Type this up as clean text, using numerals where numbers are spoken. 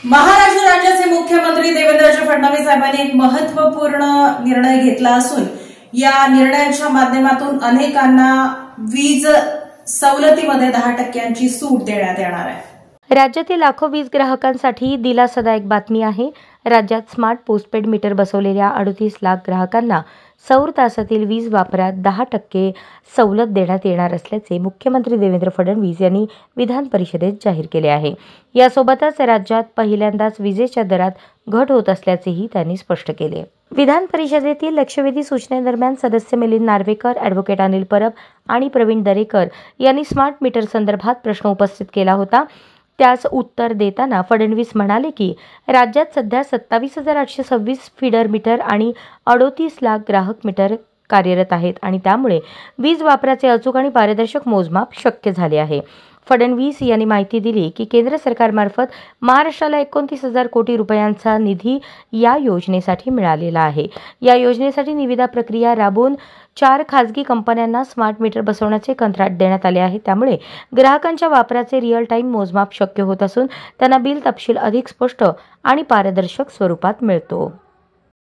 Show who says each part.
Speaker 1: महाराष्ट्र राज्याचे मुख्यमंत्री देवेंद्र फडणवीस साहेबांनी एक महत्त्वपूर्ण निर्णय घेतला असून या निर्णयाच्या माध्यमातून अनेकांना वीज सवलतीमध्ये 10% सूट देण्यात येणार आहे।
Speaker 2: राज्यातील लाखो वीज ग्राहकांसाठी दिलासादायक बातमी आहे। राज्यात स्मार्ट पोस्टपेड मीटर बसवलेल्या 38 लाख ग्राहकांना सौर तासातील वीज वापरात 10% सवलत देण्यात येणार असल्याचे मुख्यमंत्री देवेंद्र फडणवीस यांनी विधान परिषदेत जाहीर केले आहे। यासोबतच राज्यात पहिल्यांदाच विजेच्या दरात घट होत असल्याचेही त्यांनी स्पष्ट केले। विधान परिषदेतील लक्षवेधी सूचनेदरम्यान सदस्य मिलिंद नार्वेकर, ॲडव्होकेट अनिल परब आणि प्रवीण दरेकर यांनी स्मार्ट मीटर संदर्भात प्रश्न उपस्थित केला होता। त्यास उत्तर देताना फडणवीस म्हणाले की राज्यात सध्या 27,826 फीडर मीटर आणि 38 लाख ग्राहक मीटर कार्यरत आहेत आणि त्यामुळे वीज वापराचे अचूक आणि पारदर्शक मोजमाप शक्य झाले आहे। फडणवीस यांनी माहिती दिली की केंद्र सरकारमार्फत महाराष्ट्राला 29,000 कोटी रुपयांचा निधी या योजनेसाठी मिळालेला आहे। या योजनेसाठी निविदा प्रक्रिया राबवून 4 खासगी कंपन्यांना स्मार्ट मीटर बसवण्याचे कंत्राट देण्यात आले आहे। त्यामुळे ग्राहकांच्या वापराचे रिअल टाइम मोजमाप शक्य होत असून त्यांना बिल तपशील अधिक स्पष्ट आणि पारदर्शक स्वरूपात मिळतो।